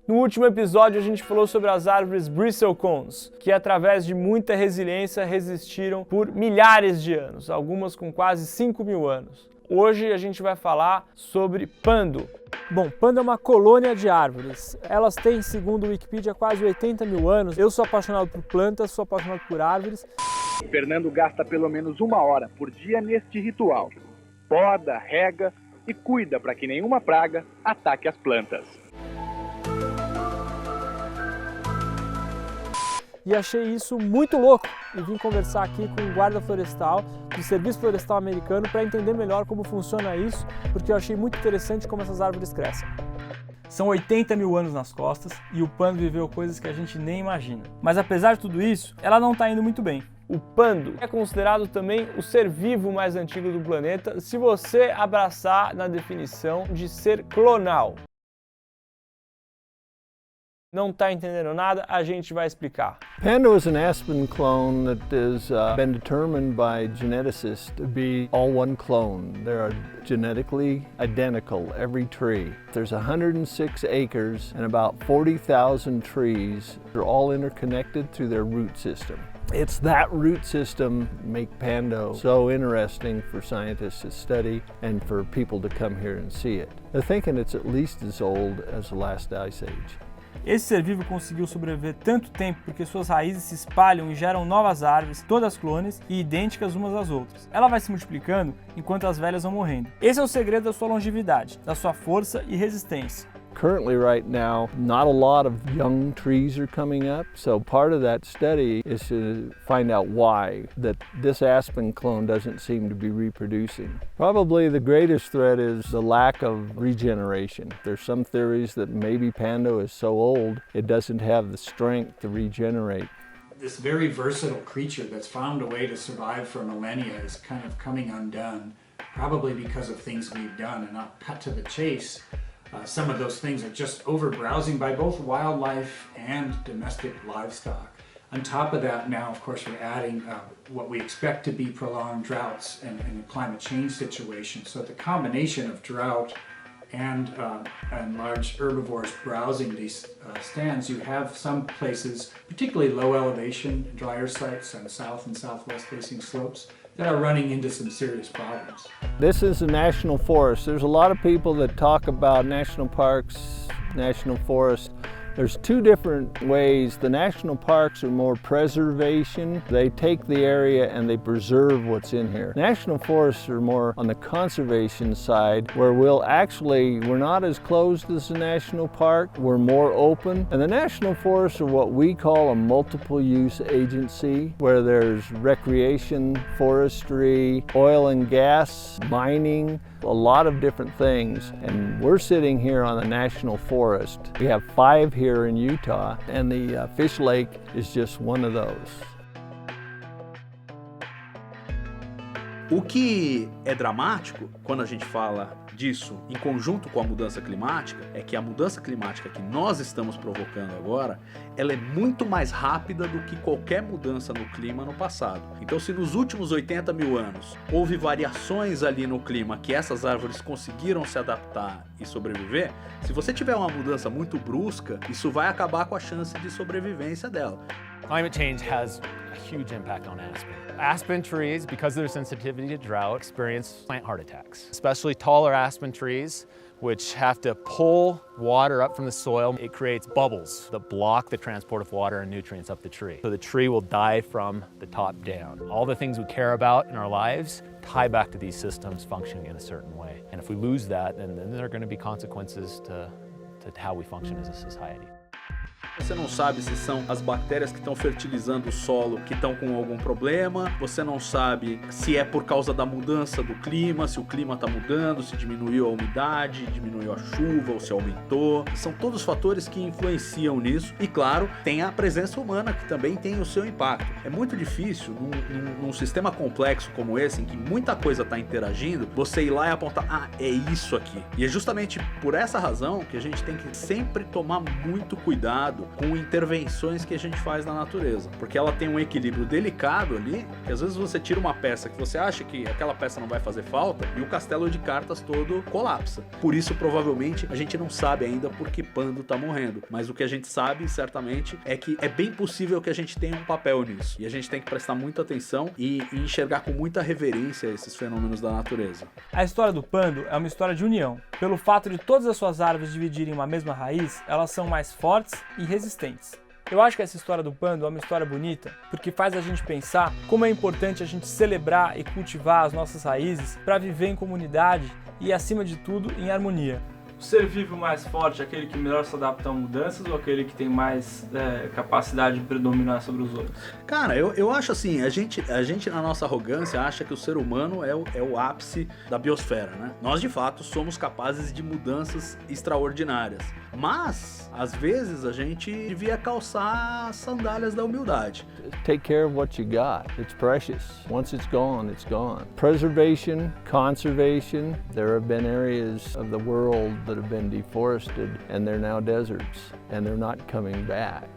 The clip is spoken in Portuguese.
No último episódio a gente falou sobre as árvores bristlecones, que através de muita resiliência resistiram por milhares de anos, algumas com quase 5.000 anos. Hoje a gente vai falar sobre pando. Bom, pando é uma colônia de árvores. Elas têm, segundo o Wikipedia, quase 80.000 anos. Eu sou apaixonado por plantas, sou apaixonado por árvores. Fernando gasta pelo menos 1 hora por dia neste ritual. Poda, rega e cuida para que nenhuma praga ataque as plantas. E achei isso muito louco e vim conversar aqui com um guarda florestal do Serviço Florestal Americano para entender melhor como funciona isso, porque eu achei muito interessante como essas árvores crescem. São 80.000 anos nas costas e o pando viveu coisas que a gente nem imagina. Mas apesar de tudo isso, ela não está indo muito bem. O pando é considerado também o ser vivo mais antigo do planeta, se você abraçar na definição de ser clonal. Não está entendendo nada, a gente vai explicar. Pando is an aspen clone that has been determined by geneticists to be all one clone. They are genetically identical, every tree. There's 106 acres and about 40,000 trees. They're all interconnected through their root system. It's that root system make Pando so interesting for scientists to study and for people to come here and see it. They're thinking it's at least as old as the last ice age. Esse ser vivo conseguiu sobreviver tanto tempo porque suas raízes se espalham e geram novas árvores, todas clones e idênticas umas às outras. Ela vai se multiplicando enquanto as velhas vão morrendo. Esse é o segredo da sua longevidade, da sua força e resistência. Currently, right now, not a lot of young trees are coming up, so part of that study is to find out why that this aspen clone doesn't seem to be reproducing. Probably the greatest threat is the lack of regeneration. There's some theories that maybe Pando is so old it doesn't have the strength to regenerate. This very versatile creature that's found a way to survive for millennia is kind of coming undone, probably because of things we've done, and I'll cut to the chase. Some of those things are just overbrowsing by both wildlife and domestic livestock. On top of that, now, of course, we're adding what we expect to be prolonged droughts and a climate change situation. So the combination of drought and large herbivores browsing these stands, you have some places, particularly low elevation, drier sites on south and southwest facing slopes, that are running into some serious problems. This is a national forest. There's a lot of people that talk about national parks, national forests. There's two different ways. The national parks are more preservation. They take the area and they preserve what's in here. National forests are more on the conservation side, where we're not as closed as the national park. We're more open. And the national forests are what we call a multiple use agency, where there's recreation, forestry, oil and gas, mining, a lot of different things. And we're sitting here on the national forest. We have 5 here in Utah, and the Fish Lake is just one of those. O que é dramático quando a gente fala disso em conjunto com a mudança climática é que a mudança climática que nós estamos provocando agora, ela é muito mais rápida do que qualquer mudança no clima no passado. Então, se nos últimos 80.000 anos houve variações ali no clima que essas árvores conseguiram se adaptar e sobreviver, se você tiver uma mudança muito brusca, isso vai acabar com a chance de sobrevivência dela. Climate change has a huge impact on aspen. Aspen trees, because of their sensitivity to drought, experience plant heart attacks. Especially taller aspen trees, which have to pull water up from the soil. It creates bubbles that block the transport of water and nutrients up the tree. So the tree will die from the top down. All the things we care about in our lives tie back to these systems functioning in a certain way. And if we lose that, then there are going to be consequences to how we function as a society. Você não sabe se são as bactérias que estão fertilizando o solo que estão com algum problema, você não sabe se é por causa da mudança do clima, se o clima está mudando, se diminuiu a umidade, diminuiu a chuva ou se aumentou. São todos fatores que influenciam nisso e, claro, tem a presença humana que também tem o seu impacto. É muito difícil num sistema complexo como esse, em que muita coisa está interagindo, você ir lá e apontar, é isso aqui. E é justamente por essa razão que a gente tem que sempre tomar muito cuidado cuidado com intervenções que a gente faz na natureza, porque ela tem um equilíbrio delicado ali, que às vezes você tira uma peça que você acha que aquela peça não vai fazer falta e o castelo de cartas todo colapsa. Por isso, provavelmente, a gente não sabe ainda por que Pando tá morrendo, mas o que a gente sabe, certamente, é que é bem possível que a gente tenha um papel nisso, e a gente tem que prestar muita atenção e enxergar com muita reverência esses fenômenos da natureza. A história do Pando é uma história de união. Pelo fato de todas as suas árvores dividirem uma mesma raiz, elas são mais fortes e resistentes. Eu acho que essa história do Pando é uma história bonita, porque faz a gente pensar como é importante a gente celebrar e cultivar as nossas raízes para viver em comunidade e, acima de tudo, em harmonia. O ser vivo mais forte é aquele que melhor se adapta a mudanças ou aquele que tem mais capacidade de predominar sobre os outros? Cara, eu acho assim, a gente na nossa arrogância acha que o ser humano é o ápice da biosfera, né? Nós de fato somos capazes de mudanças extraordinárias, mas às vezes a gente devia calçar as sandálias da humildade. Take care of what you got. It's precious. Once it's gone, it's gone. Preservation, conservation. There have been areas of the world that have been deforested and they're now deserts and they're not coming back.